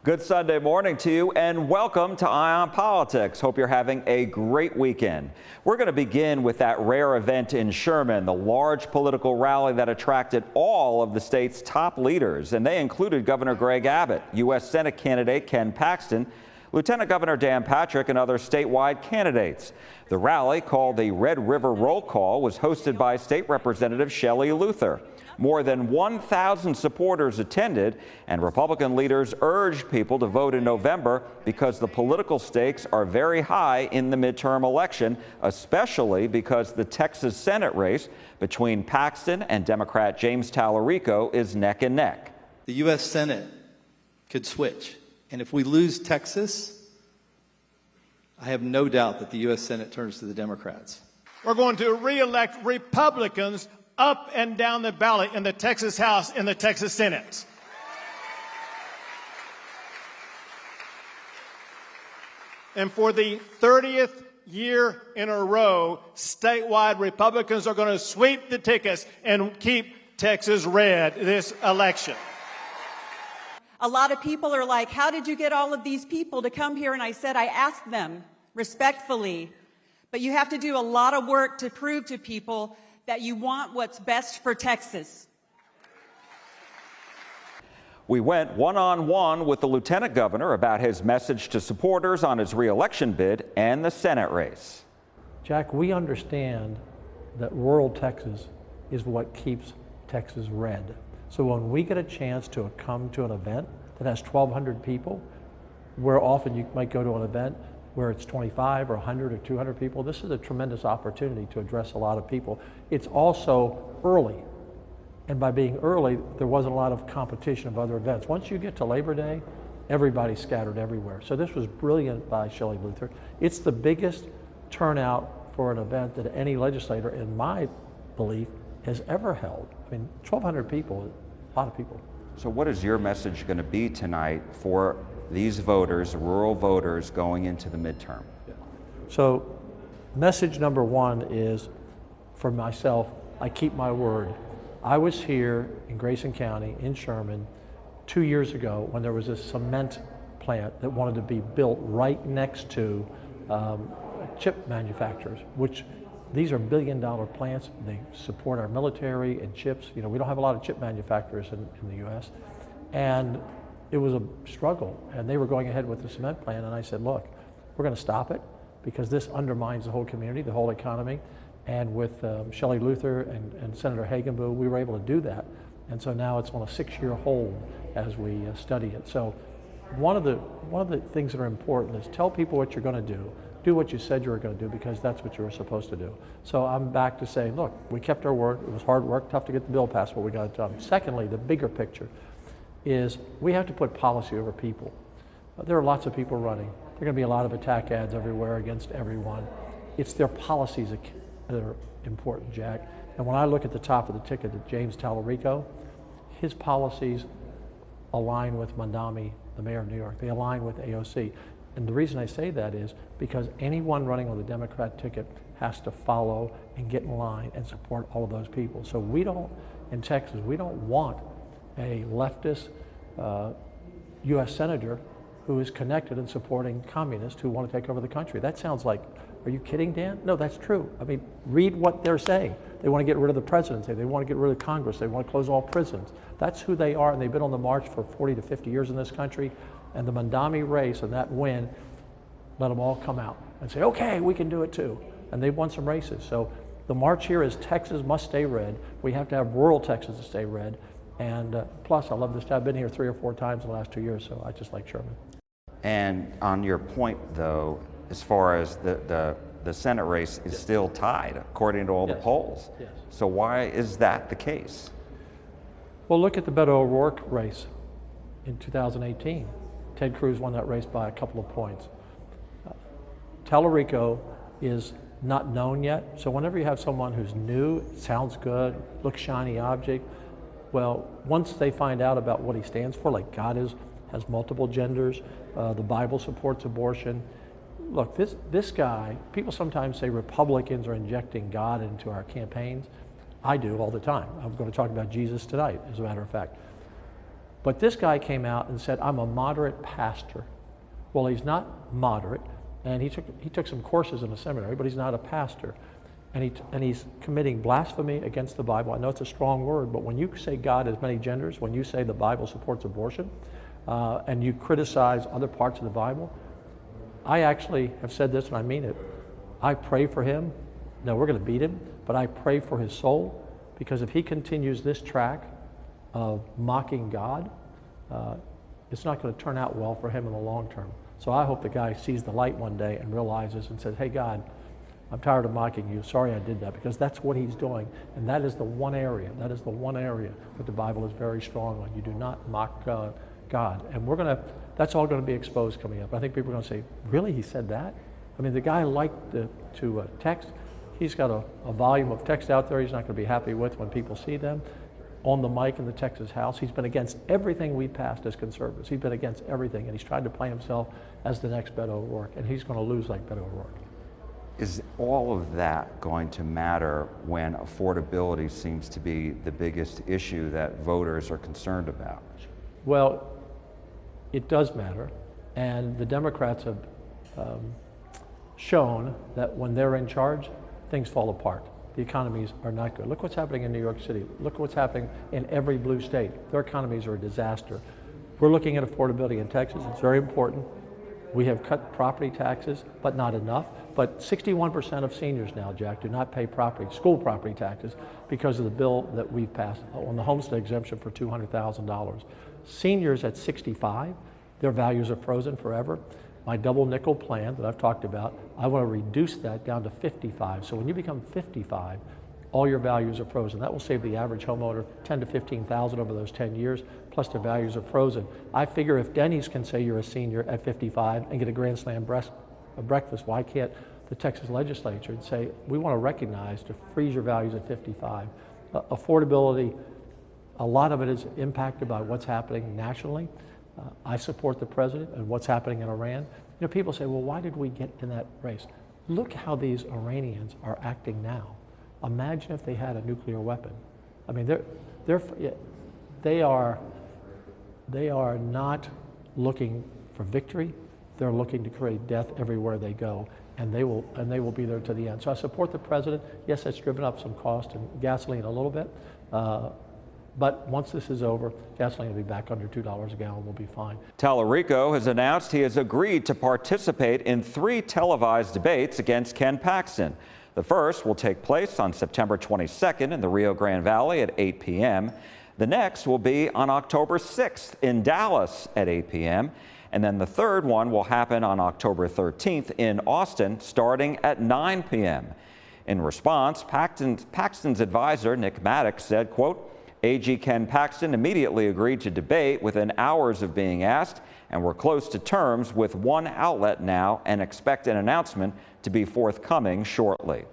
Good Sunday morning to you and welcome to Eye on Politics. Hope you're having a great weekend. We're going to begin with that rare event in Sherman, the large political rally that attracted all of the state's top leaders, and they included Governor Greg Abbott, U.S. Senate candidate Ken Paxton, Lieutenant Governor Dan Patrick, and other statewide candidates. The rally, called the Red River Roll Call, was hosted by State Representative Shelley Luther. More than 1,000 supporters attended, and Republican leaders urged people to vote in November because the political stakes are very high in the midterm election, especially because the Texas Senate race between Paxton and Democrat James Talarico is neck and neck. The U.S. Senate could switch, and if we lose Texas, I have no doubt that the U.S. Senate turns to the Democrats. We're going to re-elect Republicans up and down the ballot in the Texas House and the Texas Senate. And for the 30th year in a row, statewide Republicans are going to sweep the tickets and keep Texas red this election. A lot of people are like, how did you get all of these people to come here? And I said, I asked them respectfully, but you have to do a lot of work to prove to people that you want what's best for Texas. We went one-on-one with the Lieutenant Governor about his message to supporters on his re-election bid and the Senate race. Jack, we understand that rural Texas is what keeps Texas red. So when we get a chance to come to an event that has 1,200 people, where often you might go to an event where it's 25 or 100 or 200 people, this is a tremendous opportunity to address a lot of people. It's also early, and by being early, there wasn't a lot of competition of other events. Once you get to Labor Day, everybody's scattered everywhere. So this was brilliant by Shelley Luther. It's the biggest turnout for an event that any legislator, in my belief, has ever held. I mean, 1,200 people, a lot of people. So what is your message going to be tonight for these voters, rural voters, going into the midterm? So message number one is, for myself, I keep my word. I was here in Grayson County, in Sherman, 2 years ago when there was a cement plant that wanted to be built right next to chip manufacturers, which these are billion-dollar plants. They support our military and chips. You know, we don't have a lot of chip manufacturers in the U.S. And it was a struggle, and they were going ahead with the cement plant, and I said, look, we're going to stop it because this undermines the whole community, the whole economy. And with Shelley Luther and Senator Hagenbu, we were able to do that. And so now it's on a 6-year hold as we study it. So one of the things that are important is tell people what you're going to do what you said you were going to do, because that's what you were supposed to do. So I'm back to saying, look, we kept our word. It was hard work, tough to get the bill passed, but we got it done. Secondly, the bigger picture is we have to put policy over people. There are lots of people running. There are going to be a lot of attack ads everywhere against everyone. It's their policies that are important, Jack. And when I look at the top of the ticket at James Talarico, his policies align with Mondami, the mayor of New York. They align with AOC. And the reason I say that is because anyone running on the Democrat ticket has to follow and get in line and support all of those people. So we don't, in Texas, we don't want a leftist U.S. senator who is connected and supporting communists who want to take over the country. That sounds like, are you kidding, Dan? No, that's true. I mean, read what they're saying. They want to get rid of the presidency. They want to get rid of Congress. They want to close all prisons. That's who they are, and they've been on the march for 40 to 50 years in this country. And the Mondami race and that win let them all come out and say, okay, we can do it too. And they've won some races. So the march here is Texas must stay red. We have to have rural Texas to stay red. And plus, I love this town. I've been here 3 or 4 times in the last 2 years, so I just like Sherman. And on your point, though, as far as the Senate race is still tied, according to all the polls. Yes. So why is that the case? Well, look at the Beto O'Rourke race in 2018. Ted Cruz won that race by a couple of points. Talarico is not known yet, so whenever you have someone who's new, sounds good, looks shiny object, well, once they find out about what he stands for, like God has multiple genders, the Bible supports abortion. Look, this guy, people sometimes say Republicans are injecting God into our campaigns. I do all the time. I'm going to talk about Jesus tonight, as a matter of fact. But this guy came out and said, I'm a moderate pastor. Well, he's not moderate, and he took some courses in a seminary, but he's not a pastor. And he's committing blasphemy against the Bible. I know it's a strong word, but when you say God has many genders, when you say the Bible supports abortion, and you criticize other parts of the Bible, I actually have said this and I mean it. I pray for him. No, we're going to beat him, but I pray for his soul, because if he continues this track of mocking God, it's not going to turn out well for him in the long term. So I hope the guy sees the light one day and realizes and says, hey God, I'm tired of mocking you. Sorry I did that, because that's what he's doing. And that is the one area that the Bible is very strong on. You do not mock God. And that's all going to be exposed coming up. I think people are going to say, really, he said that? I mean, the guy liked to text. He's got a volume of text out there he's not going to be happy with when people see them. On the mic in the Texas House, he's been against everything we passed as conservatives. He's been against everything, and he's tried to play himself as the next Beto O'Rourke, and he's going to lose like Beto O'Rourke. Is all of that going to matter when affordability seems to be the biggest issue that voters are concerned about? Well, it does matter, and the Democrats have shown that when they're in charge, things fall apart. The economies are not good. Look what's happening in New York City. Look what's happening in every blue state. Their economies are a disaster. We're looking at affordability in Texas. It's very important. We have cut property taxes, but not enough. But 61% of seniors now, Jack, do not pay school property taxes because of the bill that we've passed on the homestead exemption for $200,000. Seniors at 65, their values are frozen forever. My double nickel plan that I've talked about, I want to reduce that down to 55. So when you become 55, all your values are frozen. That will save the average homeowner $10,000 to $15,000 over those 10 years, plus their values are frozen. I figure if Denny's can say you're a senior at 55 and get a Grand Slam breakfast, why can't the Texas legislature say, we want to recognize to freeze your values at 55? Affordability, a lot of it is impacted by what's happening nationally. I support the president and what's happening in Iran. You know, people say, well, why did we get in that race? Look how these Iranians are acting now. Imagine if they had a nuclear weapon. I mean, they are not looking for victory. They're looking to create death everywhere they go, and they will be there to the end. So I support the president. Yes, that's driven up some cost in gasoline a little bit. But once this is over, gasoline will be back under $2 a gallon. We'll be fine. Talarico has announced he has agreed to participate in 3 televised debates against Ken Paxton. The first will take place on September 22nd in the Rio Grande Valley at 8 p.m. The next will be on October 6th in Dallas at 8 p.m. And then the third one will happen on October 13th in Austin starting at 9 p.m. In response, Paxton's advisor, Nick Maddox, said, quote, AG Ken Paxton immediately agreed to debate within hours of being asked, and we're close to terms with one outlet now and expect an announcement to be forthcoming shortly.